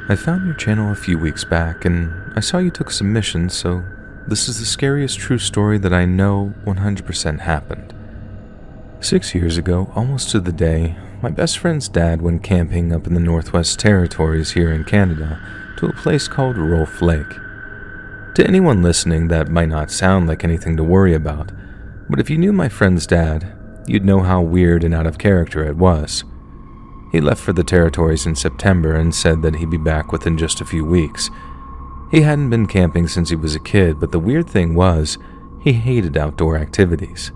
I found your channel a few weeks back, and I saw you took submissions, so this is the scariest true story that I know 100% happened. 6 years ago, almost to the day, my best friend's dad went camping up in the Northwest Territories here in Canada to a place called Rolfe Lake. To anyone listening, that might not sound like anything to worry about, but if you knew my friend's dad, you'd know how weird and out of character it was. He left for the territories in September and said that he'd be back within just a few weeks. He hadn't been camping since he was a kid, but the weird thing was, he hated outdoor activities.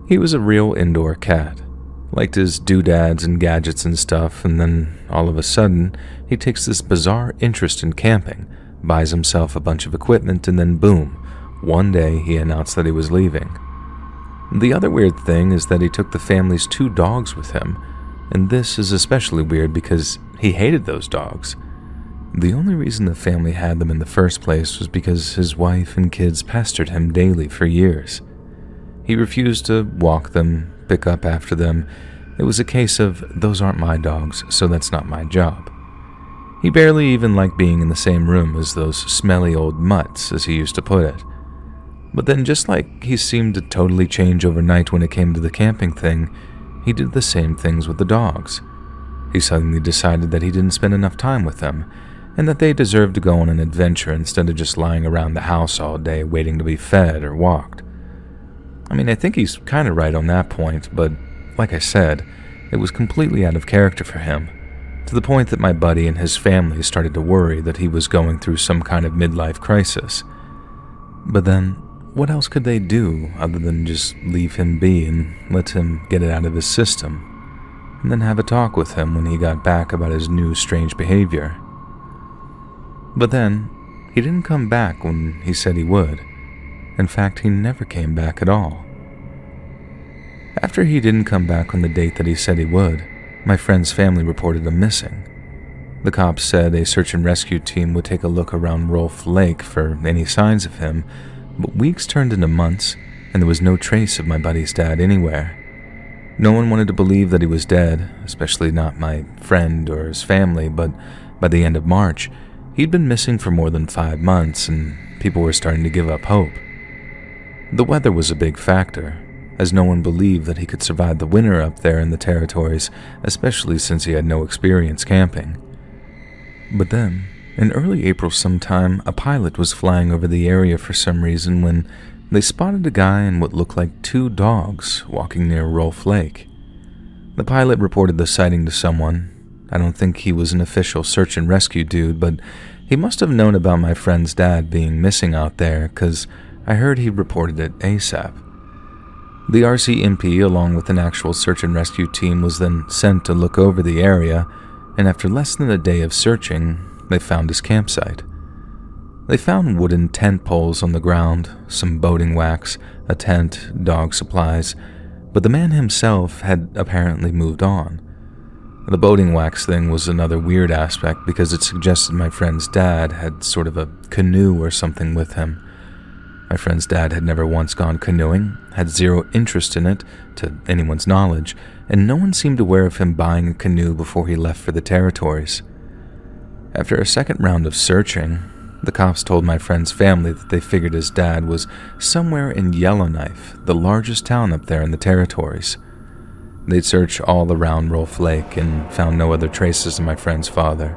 He was a real indoor cat, liked his doodads and gadgets and stuff, and then all of a sudden, he takes this bizarre interest in camping, buys himself a bunch of equipment, and then boom, one day he announced that he was leaving. The other weird thing is that he took the family's 2 dogs with him, and this is especially weird because he hated those dogs. The only reason the family had them in the first place was because his wife and kids pestered him daily for years. He refused to walk them, pick up after them. It was a case of, those aren't my dogs, so that's not my job. He barely even liked being in the same room as those smelly old mutts, as he used to put it. But then, just like he seemed to totally change overnight when it came to the camping thing, he did the same things with the dogs. He suddenly decided that he didn't spend enough time with them, and that they deserved to go on an adventure instead of just lying around the house all day waiting to be fed or walked. I mean, I think he's kind of right on that point, but like I said, it was completely out of character for him, to the point that my buddy and his family started to worry that he was going through some kind of midlife crisis. But then, what else could they do other than just leave him be and let him get it out of his system, and then have a talk with him when he got back about his new strange behavior? But then, he didn't come back when he said he would. In fact, he never came back at all. After he didn't come back on the date that he said he would, my friend's family reported him missing. The cops said a search and rescue team would take a look around Rolfe Lake for any signs of him, but weeks turned into months, and there was no trace of my buddy's dad anywhere. No one wanted to believe that he was dead, especially not my friend or his family, but by the end of March, he'd been missing for more than 5 months, and people were starting to give up hope. The weather was a big factor, as no one believed that he could survive the winter up there in the territories, especially since he had no experience camping. But then, in early April sometime, a pilot was flying over the area for some reason when they spotted a guy and what looked like 2 dogs walking near Rolfe Lake. The pilot reported the sighting to someone. I don't think he was an official search and rescue dude, but he must have known about my friend's dad being missing out there, because I heard he reported it ASAP. The RCMP, along with an actual search and rescue team, was then sent to look over the area, and after less than a day of searching, they found his campsite. They found wooden tent poles on the ground, some boating wax, a tent, dog supplies, but the man himself had apparently moved on. The boating wax thing was another weird aspect because it suggested my friend's dad had sort of a canoe or something with him. My friend's dad had never once gone canoeing, had zero interest in it, to anyone's knowledge, and no one seemed aware of him buying a canoe before he left for the territories. After a second round of searching, the cops told my friend's family that they figured his dad was somewhere in Yellowknife, the largest town up there in the territories. They'd searched all around Rolfe Lake and found no other traces of my friend's father,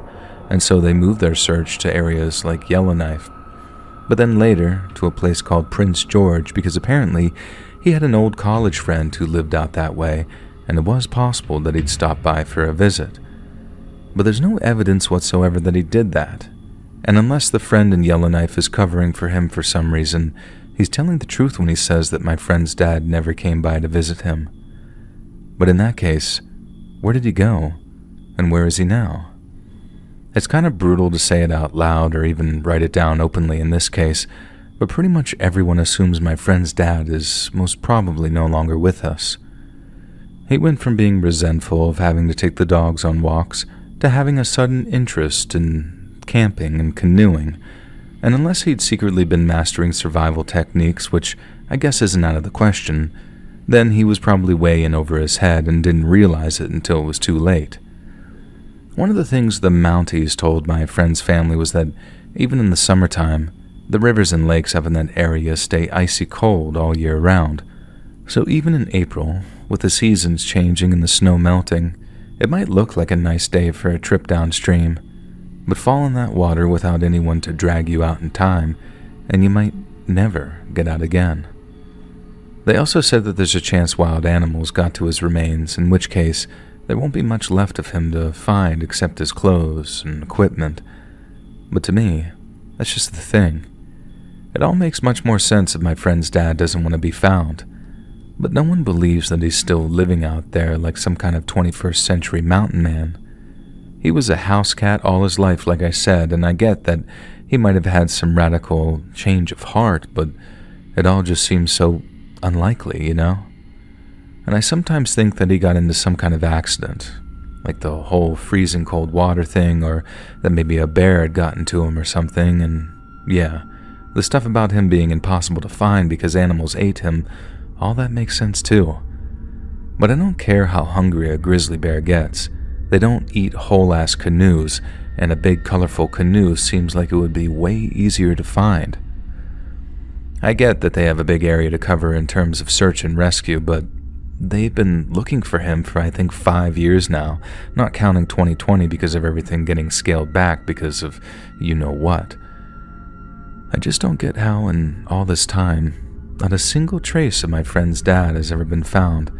and so they moved their search to areas like Yellowknife, but then later to a place called Prince George because apparently he had an old college friend who lived out that way, and it was possible that he'd stop by for a visit. But there's no evidence whatsoever that he did that, and unless the friend in Yellowknife is covering for him for some reason, he's telling the truth when he says that my friend's dad never came by to visit him. But in that case, where did he go, and where is he now? It's kind of brutal to say it out loud or even write it down openly in this case, but pretty much everyone assumes my friend's dad is most probably no longer with us. He went from being resentful of having to take the dogs on walks to having a sudden interest in camping and canoeing, and unless he'd secretly been mastering survival techniques, which I guess isn't out of the question, then he was probably way in over his head and didn't realize it until it was too late. One of the things the Mounties told my friend's family was that even in the summertime, the rivers and lakes up in that area stay icy cold all year round. So even in April, with the seasons changing and the snow melting, it might look like a nice day for a trip downstream, but fall in that water without anyone to drag you out in time, and you might never get out again. They also said that there's a chance wild animals got to his remains, in which case there won't be much left of him to find except his clothes and equipment. But to me, that's just the thing. It all makes much more sense if my friend's dad doesn't want to be found, but no one believes that he's still living out there like some kind of 21st century mountain man. He was a house cat all his life, like I said, and I get that he might have had some radical change of heart, but it all just seems so unlikely, you know? And I sometimes think that he got into some kind of accident, like the whole freezing cold water thing, or that maybe a bear had gotten to him or something, and yeah, the stuff about him being impossible to find because animals ate him, all that makes sense too. But I don't care how hungry a grizzly bear gets. They don't eat whole-ass canoes, and a big colorful canoe seems like it would be way easier to find. I get that they have a big area to cover in terms of search and rescue, but they've been looking for him for I think 5 years now, not counting 2020 because of everything getting scaled back because of you-know-what. I just don't get how in all this time, not a single trace of my friend's dad has ever been found.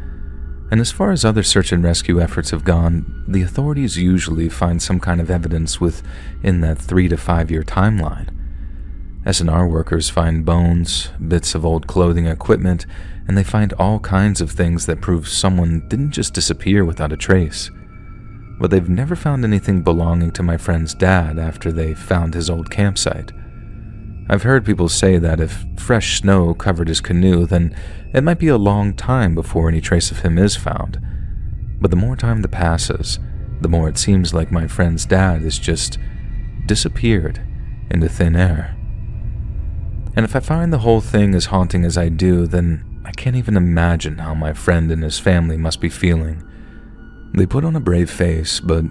And as far as other search and rescue efforts have gone, the authorities usually find some kind of evidence within that 3 to 5 year timeline. S&R workers find bones, bits of old clothing equipment, and they find all kinds of things that prove someone didn't just disappear without a trace. But they've never found anything belonging to my friend's dad after they found his old campsite. I've heard people say that if fresh snow covered his canoe, then it might be a long time before any trace of him is found. But the more time that passes, the more it seems like my friend's dad has just disappeared into thin air. And if I find the whole thing as haunting as I do, then I can't even imagine how my friend and his family must be feeling. They put on a brave face, but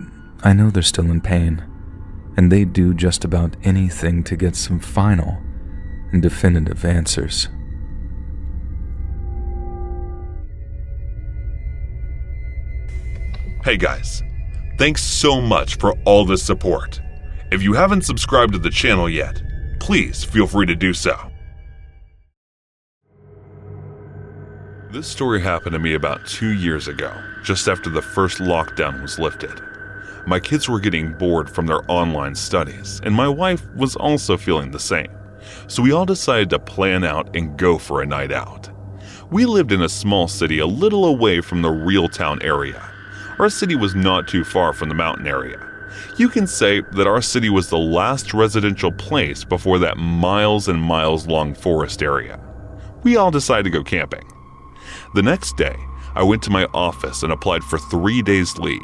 I know they're still in pain, and they'd do just about anything to get some final and definitive answers. Hey guys, thanks so much for all the support. If you haven't subscribed to the channel yet, please feel free to do so. This story happened to me about 2 years ago, just after the first lockdown was lifted. My kids were getting bored from their online studies, and my wife was also feeling the same. So we all decided to plan out and go for a night out. We lived in a small city a little away from the real town area. Our city was not too far from the mountain area. You can say that our city was the last residential place before that miles and miles long forest area. We all decided to go camping. The next day, I went to my office and applied for 3 days leave.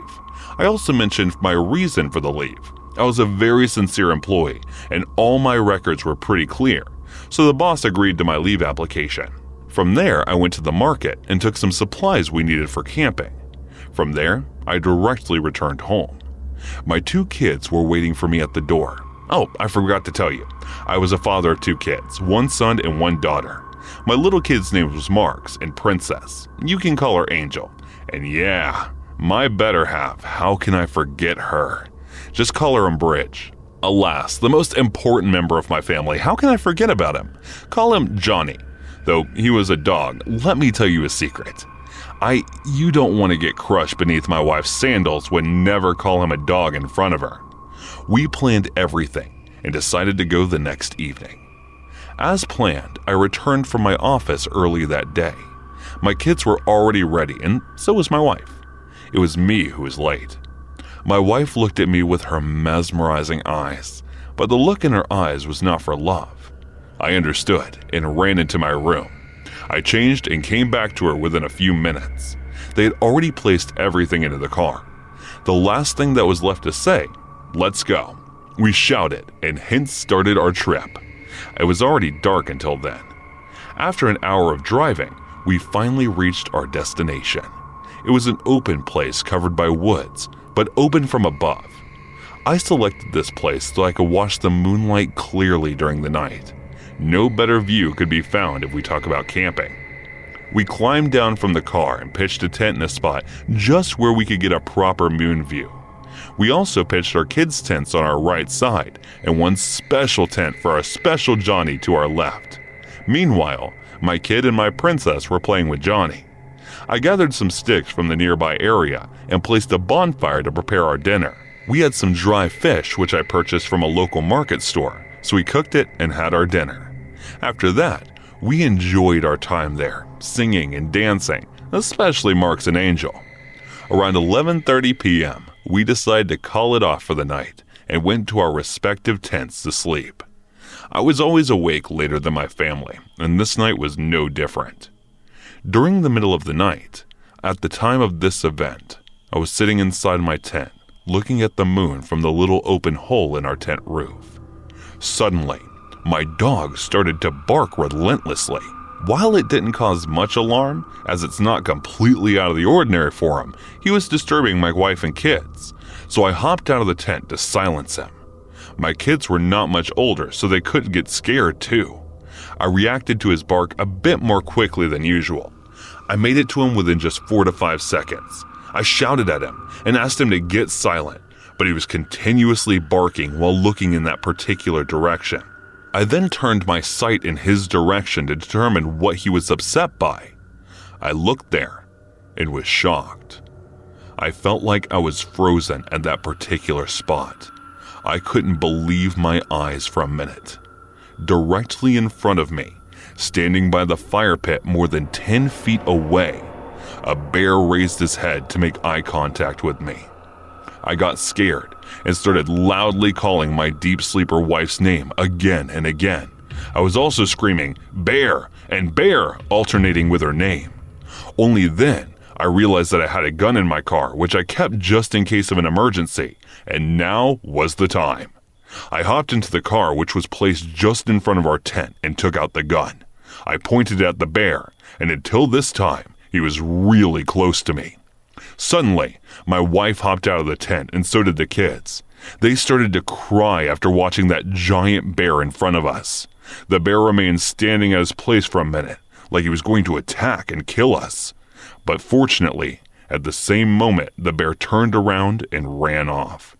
I also mentioned my reason for the leave. I was a very sincere employee, and all my records were pretty clear, so the boss agreed to my leave application. From there, I went to the market and took some supplies we needed for camping. From there, I directly returned home. My 2 kids were waiting for me at the door. Oh, I forgot to tell you, I was a father of 2 kids, 1 son and 1 daughter. My little kid's name was Marks and Princess. You can call her Angel. And yeah, my better half, how can I forget her? Just call her Bridge. Alas, the most important member of my family, how can I forget about him? Call him Johnny. Though he was a dog, let me tell you a secret. You don't want to get crushed beneath my wife's sandals when never call him a dog in front of her. We planned everything and decided to go the next evening. As planned, I returned from my office early that day. My kids were already ready, and so was my wife. It was me who was late. My wife looked at me with her mesmerizing eyes, but the look in her eyes was not for love. I understood and ran into my room. I changed and came back to her within a few minutes. They had already placed everything into the car. The last thing that was left to say, "Let's go." We shouted and hence started our trip. It was already dark until then. After an hour of driving, we finally reached our destination. It was an open place covered by woods, but open from above. I selected this place so I could watch the moonlight clearly during the night. No better view could be found if we talk about camping. We climbed down from the car and pitched a tent in a spot just where we could get a proper moon view. We also pitched our kids' tents on our right side and one special tent for our special Johnny to our left. Meanwhile, my kid and my princess were playing with Johnny. I gathered some sticks from the nearby area and placed a bonfire to prepare our dinner. We had some dry fish which I purchased from a local market store, so we cooked it and had our dinner. After that, we enjoyed our time there, singing and dancing, especially Mark's an Angel. Around 11:30 p.m., we decided to call it off for the night and went to our respective tents to sleep. I was always awake later than my family, and this night was no different. During the middle of the night, at the time of this event, I was sitting inside my tent, looking at the moon from the little open hole in our tent roof. Suddenly, my dog started to bark relentlessly. While it didn't cause much alarm, as it's not completely out of the ordinary for him, he was disturbing my wife and kids, so I hopped out of the tent to silence him. My kids were not much older, so they couldn't get scared too. I reacted to his bark a bit more quickly than usual. I made it to him within just 4 to 5 seconds. I shouted at him and asked him to get silent, but he was continuously barking while looking in that particular direction. I then turned my sight in his direction to determine what he was upset by. I looked there and was shocked. I felt like I was frozen at that particular spot. I couldn't believe my eyes for a minute. Directly in front of me, standing by the fire pit more than 10 feet away, a bear raised his head to make eye contact with me. I got scared and started loudly calling my deep sleeper wife's name again and again. I was also screaming, "Bear!" and "Bear!" alternating with her name. Only then I realized that I had a gun in my car, which I kept just in case of an emergency, and now was the time. I hopped into the car, which was placed just in front of our tent, and took out the gun. I pointed at the bear, and until this time, he was really close to me. Suddenly, my wife hopped out of the tent, and so did the kids. They started to cry after watching that giant bear in front of us. The bear remained standing at his place for a minute, like he was going to attack and kill us. But fortunately, at the same moment, the bear turned around and ran off.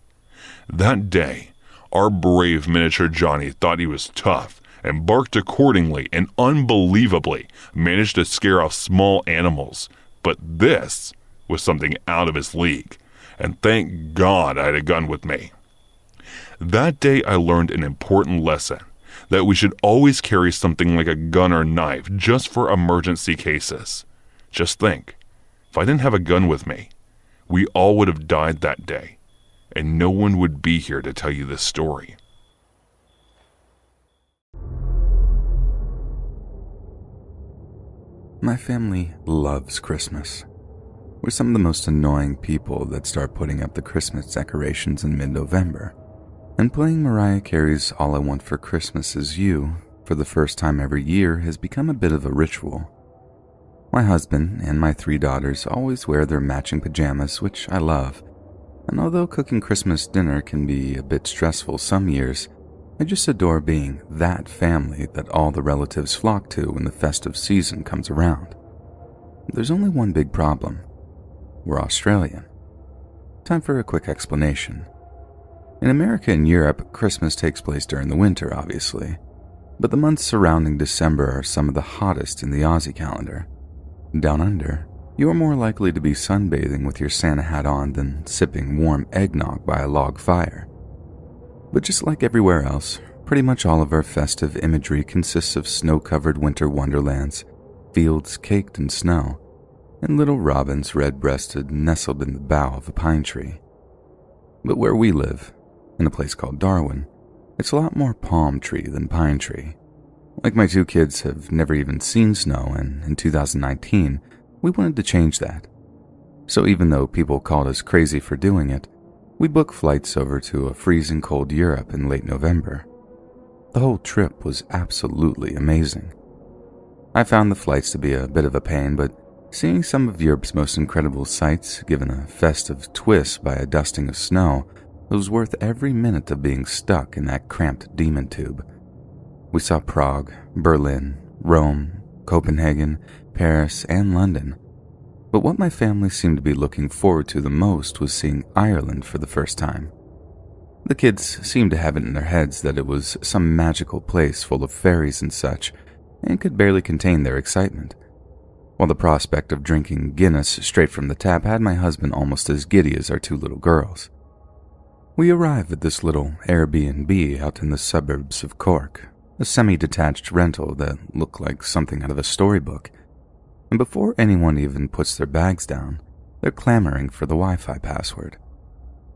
That day, our brave miniature Johnny thought he was tough and barked accordingly and unbelievably managed to scare off small animals. But this was something out of his league, and thank God I had a gun with me. That day I learned an important lesson, that we should always carry something like a gun or knife just for emergency cases. Just think, if I didn't have a gun with me, we all would have died that day, and no one would be here to tell you this story. My family loves Christmas. We're some of the most annoying people that start putting up the Christmas decorations in mid-November. And playing Mariah Carey's All I Want for Christmas Is You for the first time every year has become a bit of a ritual. My husband and my 3 daughters always wear their matching pajamas, which I love. And although cooking Christmas dinner can be a bit stressful some years, I just adore being that family that all the relatives flock to when the festive season comes around. There's only one big problem. We're Australian. Time for a quick explanation. In America and Europe, Christmas takes place during the winter, obviously, but the months surrounding December are some of the hottest in the Aussie calendar. Down under, you are more likely to be sunbathing with your Santa hat on than sipping warm eggnog by a log fire. But just like everywhere else, pretty much all of our festive imagery consists of snow-covered winter wonderlands, fields caked in snow, and little robins red-breasted nestled in the bough of a pine tree. But where we live, in a place called Darwin, it's a lot more palm tree than pine tree. Like my 2 kids have never even seen snow, and in 2019, we wanted to change that. So even though people called us crazy for doing it, we booked flights over to a freezing cold Europe in late November. The whole trip was absolutely amazing. I found the flights to be a bit of a pain, but Seeing some of Europe's most incredible sights given a festive twist by a dusting of snow was worth every minute of being stuck in that cramped demon tube. We saw Prague, Berlin, Rome, Copenhagen, Paris, and London. But what my family seemed to be looking forward to the most was seeing Ireland for the first time. The kids seemed to have it in their heads that it was some magical place full of fairies and such, and could barely contain their excitement, while the prospect of drinking Guinness straight from the tap had my husband almost as giddy as our two little girls. We arrived at this little Airbnb out in the suburbs of Cork, a semi-detached rental that looked like something out of a storybook, and before anyone even puts their bags down, they're clamoring for the Wi-Fi password.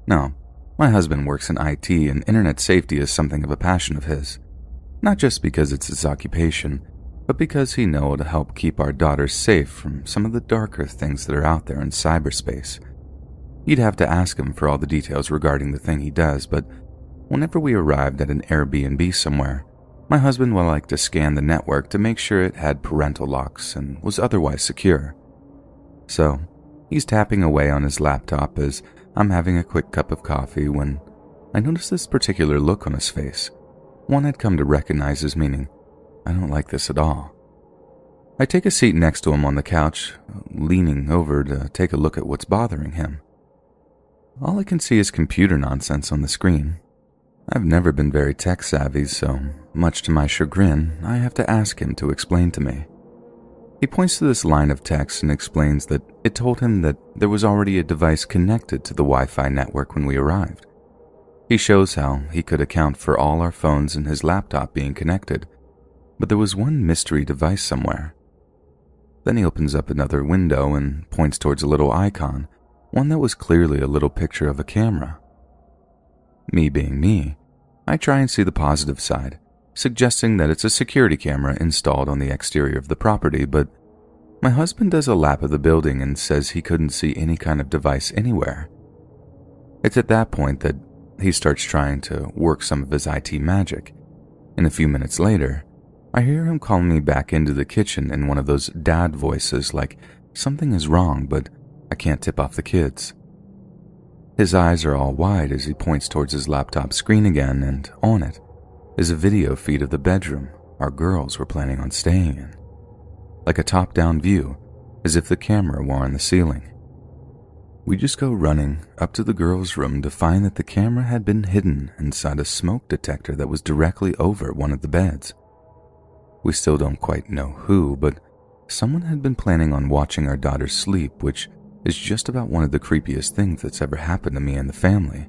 No, my husband works in IT and internet safety is something of a passion of his, not just because it's his occupation, but because he knows it'll help keep our daughters safe from some of the darker things that are out there in cyberspace. You'd have to ask him for all the details regarding the thing he does, but whenever we arrived at an Airbnb somewhere, my husband would like to scan the network to make sure it had parental locks and was otherwise secure. So, he's tapping away on his laptop as I'm having a quick cup of coffee when I noticed this particular look on his face, one I'd come to recognize as meaning, I don't like this at all. I take a seat next to him on the couch, leaning over to take a look at what's bothering him. All I can see is computer nonsense on the screen. I've never been very tech-savvy, so, much to my chagrin, I have to ask him to explain to me. He points to this line of text and explains that it told him that there was already a device connected to the Wi-Fi network when we arrived. He shows how he could account for all our phones and his laptop being connected, but there was one mystery device somewhere. Then he opens up another window and points towards a little icon, one that was clearly a little picture of a camera. Me being me, I try and see the positive side, suggesting that it's a security camera installed on the exterior of the property, but my husband does a lap of the building and says he couldn't see any kind of device anywhere. It's at that point that he starts trying to work some of his IT magic, and a few minutes later, I hear him calling me back into the kitchen in one of those dad voices like something is wrong, but I can't tip off the kids. His eyes are all wide as he points towards his laptop screen again, and on it is a video feed of the bedroom our girls were planning on staying in, like a top-down view, as if the camera were on the ceiling. We just go running up to the girls' room to find that the camera had been hidden inside a smoke detector that was directly over one of the beds. We still don't quite know who, but someone had been planning on watching our daughters sleep, which is just about one of the creepiest things that's ever happened to me and the family.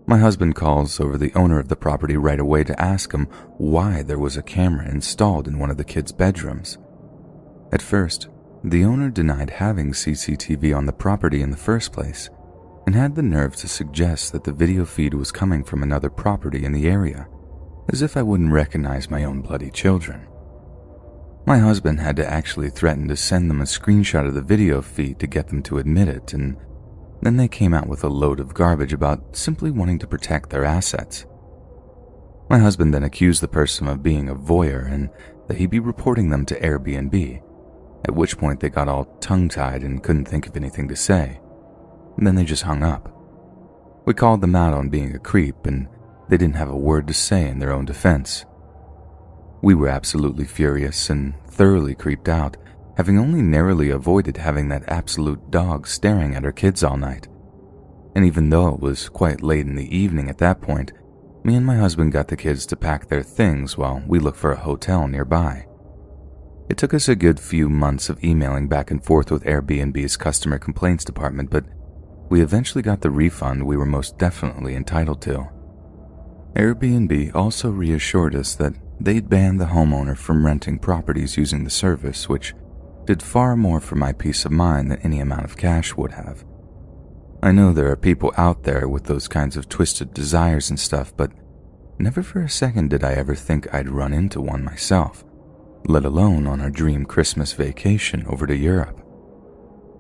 My husband calls over the owner of the property right away to ask him why there was a camera installed in one of the kids' bedrooms. At first, the owner denied having CCTV on the property in the first place, and had the nerve to suggest that the video feed was coming from another property in the area, as if I wouldn't recognize my own bloody children. My husband had to actually threaten to send them a screenshot of the video feed to get them to admit it, and then they came out with a load of garbage about simply wanting to protect their assets. My husband then accused the person of being a voyeur and that he'd be reporting them to Airbnb, at which point they got all tongue-tied and couldn't think of anything to say. And then they just hung up. We called them out on being a creep, and they didn't have a word to say in their own defense. We were absolutely furious and thoroughly creeped out, having only narrowly avoided having that absolute dog staring at our kids all night. And even though it was quite late in the evening at that point, me and my husband got the kids to pack their things while we looked for a hotel nearby. It took us a good few months of emailing back and forth with Airbnb's customer complaints department, but we eventually got the refund we were most definitely entitled to. Airbnb also reassured us that they'd banned the homeowner from renting properties using the service, which did far more for my peace of mind than any amount of cash would have. I know there are people out there with those kinds of twisted desires and stuff, but never for a second did I ever think I'd run into one myself, let alone on our dream Christmas vacation over to Europe.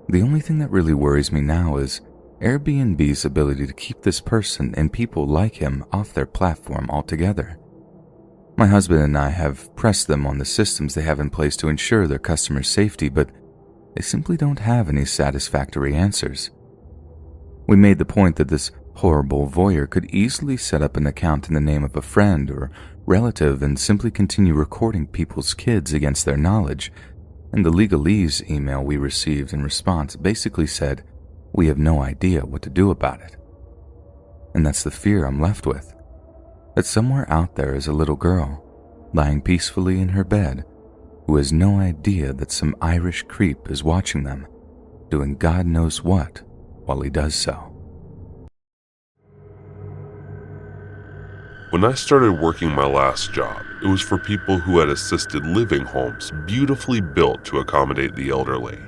The only thing that really worries me now is Airbnb's ability to keep this person and people like him off their platform altogether. My husband and I have pressed them on the systems they have in place to ensure their customers' safety, but they simply don't have any satisfactory answers. We made the point that this horrible voyeur could easily set up an account in the name of a friend or relative and simply continue recording people's kids against their knowledge, and the legalese email we received in response basically said, "We have no idea what to do about it." And that's the fear I'm left with, that somewhere out there is a little girl, lying peacefully in her bed, who has no idea that some Irish creep is watching them, doing God knows what while he does so. When I started working my last job, it was for people who had assisted living homes beautifully built to accommodate the elderly.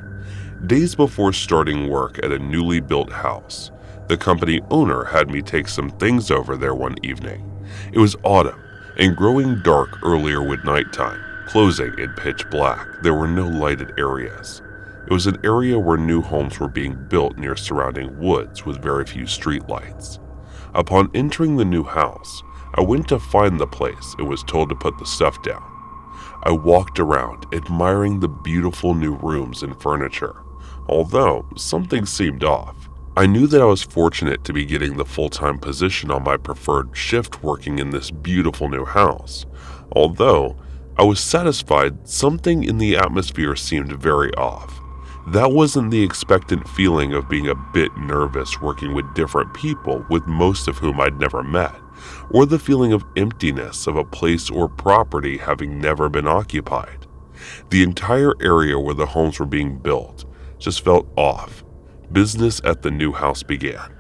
Days before starting work at a newly built house, the company owner had me take some things over there one evening. It was autumn and growing dark earlier with nighttime, closing in pitch black. There were no lighted areas. It was an area where new homes were being built near surrounding woods with very few streetlights. Upon entering the new house, I went to find the place and was told to put the stuff down. I walked around, admiring the beautiful new rooms and furniture, although something seemed off. I knew that I was fortunate to be getting the full-time position on my preferred shift working in this beautiful new house. Although I was satisfied, something in the atmosphere seemed very off. That wasn't the expectant feeling of being a bit nervous working with different people, with most of whom I'd never met, or the feeling of emptiness of a place or property having never been occupied. The entire area where the homes were being built just felt off. Business at the new house began,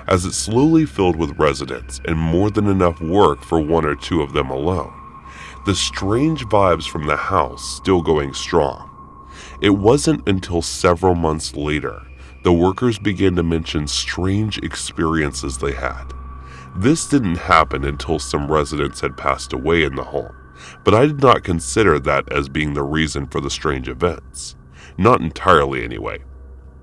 as it slowly filled with residents and more than enough work for one or two of them alone. The strange vibes from the house still going strong. It wasn't until several months later the workers began to mention strange experiences they had. This didn't happen until some residents had passed away in the home, but I did not consider that as being the reason for the strange events. Not entirely anyway.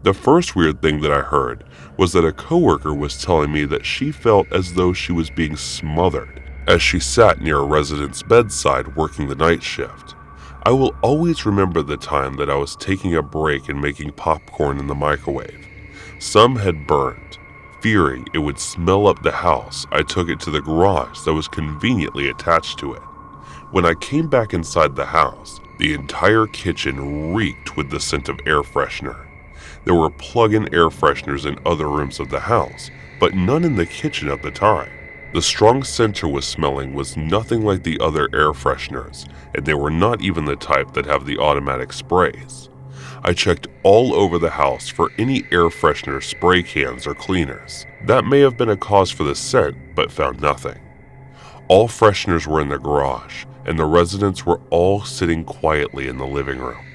The first weird thing that I heard was that a coworker was telling me that she felt as though she was being smothered as she sat near a resident's bedside working the night shift. I will always remember the time that I was taking a break and making popcorn in the microwave. Some had burned. Fearing it would smell up the house, I took it to the garage that was conveniently attached to it. When I came back inside the house, the entire kitchen reeked with the scent of air freshener. There were plug-in air fresheners in other rooms of the house, but none in the kitchen at the time. The strong scent I was smelling was nothing like the other air fresheners, and they were not even the type that have the automatic sprays. I checked all over the house for any air freshener spray cans or cleaners. That may have been a cause for the scent, but found nothing. All fresheners were in the garage, and the residents were all sitting quietly in the living room.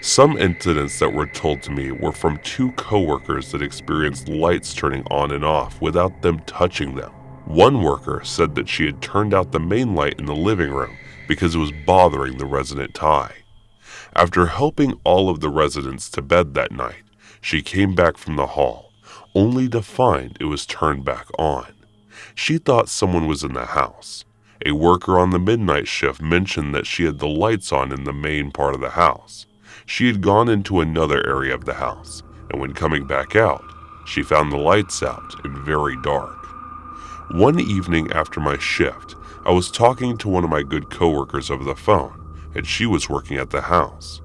Some incidents that were told to me were from two coworkers that experienced lights turning on and off without them touching them. One worker said that she had turned out the main light in the living room because it was bothering the resident Ty. After helping all of the residents to bed that night, she came back from the hall, only to find it was turned back on. She thought someone was in the house. A worker on the midnight shift mentioned that she had the lights on in the main part of the house. She had gone into another area of the house, and when coming back out, she found the lights out and very dark. One evening after my shift, I was talking to one of my good coworkers over the phone, and she was working at the house.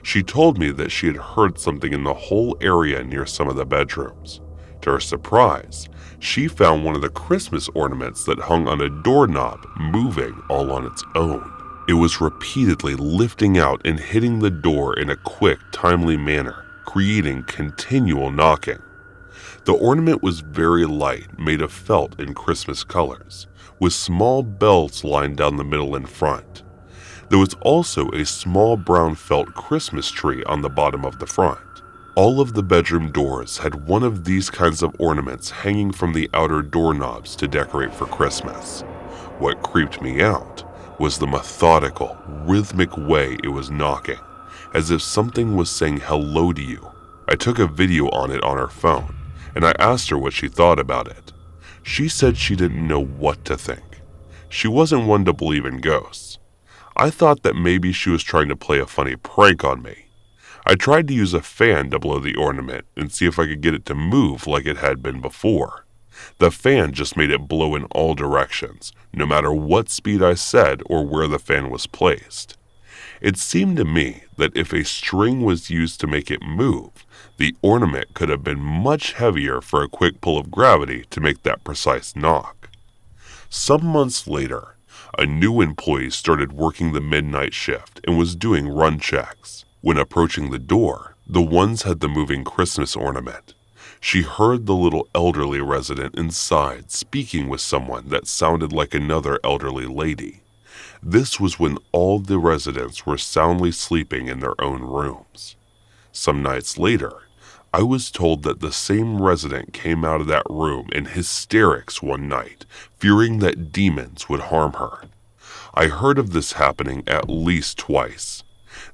She told me that she had heard something in the whole area near some of the bedrooms. To her surprise, she found one of the Christmas ornaments that hung on a doorknob moving all on its own. It was repeatedly lifting out and hitting the door in a quick, timely manner, creating continual knocking. The ornament was very light, made of felt in Christmas colors, with small bells lined down the middle and front. There was also a small brown felt Christmas tree on the bottom of the front. All of the bedroom doors had one of these kinds of ornaments hanging from the outer doorknobs to decorate for Christmas. What creeped me out was the methodical, rhythmic way it was knocking, as if something was saying hello to you. I took a video on it on her phone, and I asked her what she thought about it. She said she didn't know what to think. She wasn't one to believe in ghosts. I thought that maybe she was trying to play a funny prank on me. I tried to use a fan to blow the ornament and see if I could get it to move like it had been before. The fan just made it blow in all directions, no matter what speed I said or where the fan was placed. It seemed to me that if a string was used to make it move, the ornament could have been much heavier for a quick pull of gravity to make that precise knock. Some months later, a new employee started working the midnight shift and was doing run checks. When approaching the door, the ones had the moving Christmas ornament. She heard the little elderly resident inside speaking with someone that sounded like another elderly lady. This was when all the residents were soundly sleeping in their own rooms. Some nights later, I was told that the same resident came out of that room in hysterics one night, fearing that demons would harm her. I heard of this happening at least twice.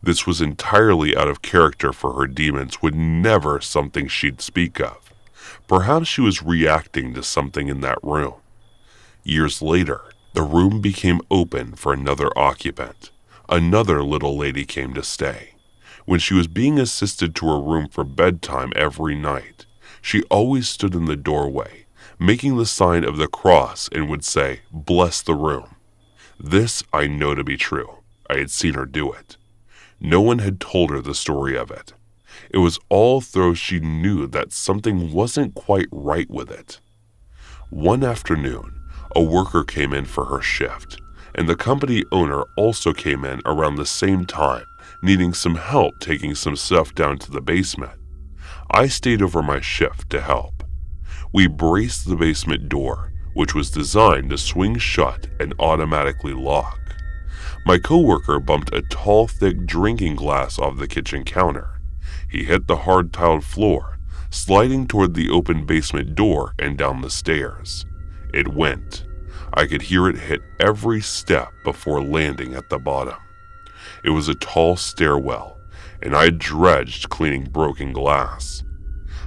This was entirely out of character for her. Demons would never something she'd speak of. Perhaps she was reacting to something in that room. Years later, the room became open for another occupant. Another little lady came to stay. When she was being assisted to her room for bedtime every night, she always stood in the doorway, making the sign of the cross, and would say, "Bless the room." This I know to be true. I had seen her do it. No one had told her the story of it. It was all though she knew that something wasn't quite right with it. One afternoon, a worker came in for her shift, and the company owner also came in around the same time, needing some help taking some stuff down to the basement. I stayed over my shift to help. We braced the basement door, which was designed to swing shut and automatically lock. My coworker bumped a tall, thick drinking glass off the kitchen counter. He hit the hard-tiled floor, sliding toward the open basement door and down the stairs. It went. I could hear it hit every step before landing at the bottom. It was a tall stairwell, and I dredged cleaning broken glass.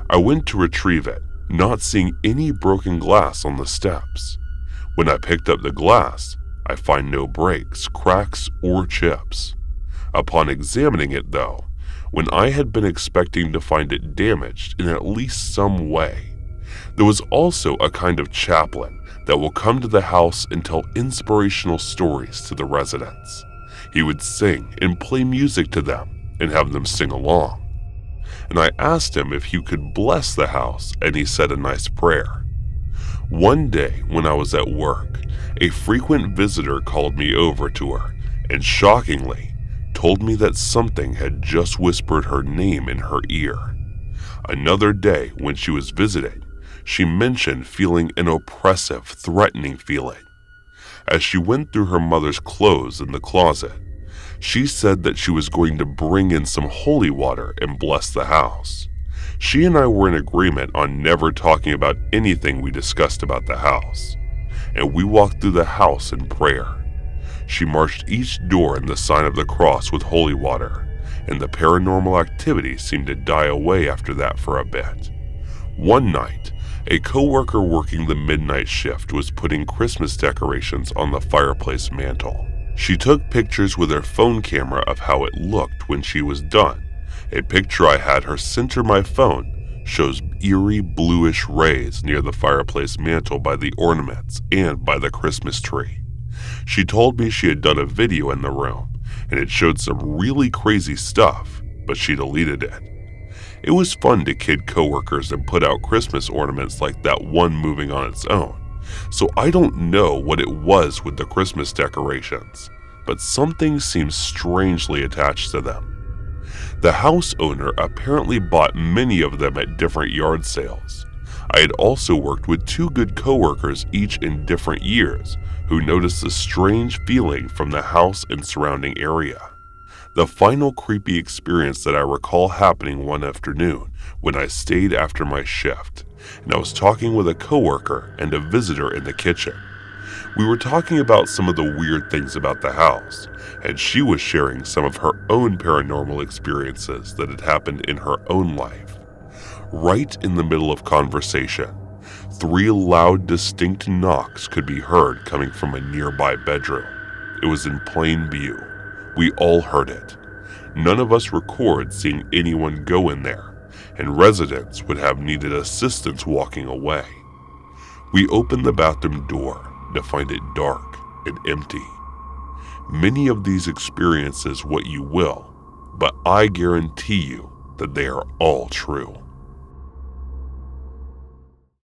I went to retrieve it, not seeing any broken glass on the steps. When I picked up the glass, I find no breaks, cracks, or chips. Upon examining it, though, when I had been expecting to find it damaged in at least some way, there was also a kind of chaplain that will come to the house and tell inspirational stories to the residents. He would sing and play music to them and have them sing along. And I asked him if he could bless the house, and he said a nice prayer. One day when I was at work, a frequent visitor called me over to her and shockingly told me that something had just whispered her name in her ear. Another day when she was visiting, she mentioned feeling an oppressive, threatening feeling. As she went through her mother's clothes in the closet, she said that she was going to bring in some holy water and bless the house. She and I were in agreement on never talking about anything we discussed about the house, and we walked through the house in prayer. She marched each door in the sign of the cross with holy water, and the paranormal activity seemed to die away after that for a bit. One night, a coworker working the midnight shift was putting Christmas decorations on the fireplace mantle. She took pictures with her phone camera of how it looked when she was done. A picture I had her center my phone shows eerie bluish rays near the fireplace mantle by the ornaments and by the Christmas tree. She told me she had done a video in the room, and it showed some really crazy stuff, but she deleted it. It was fun to kid coworkers and put out Christmas ornaments like that one moving on its own, so I don't know what it was with the Christmas decorations, but something seems strangely attached to them. The house owner apparently bought many of them at different yard sales. I had also worked with two good coworkers, each in different years, who noticed a strange feeling from the house and surrounding area. The final creepy experience that I recall happening one afternoon when I stayed after my shift, and I was talking with a coworker and a visitor in the kitchen. We were talking about some of the weird things about the house, and she was sharing some of her own paranormal experiences that had happened in her own life. Right in the middle of conversation, 3 loud, distinct knocks could be heard coming from a nearby bedroom. It was in plain view. We all heard it. None of us record seeing anyone go in there, and residents would have needed assistance walking away. We opened the bathroom door to find it dark and empty. Many of these experiences what you will, but I guarantee you that they are all true.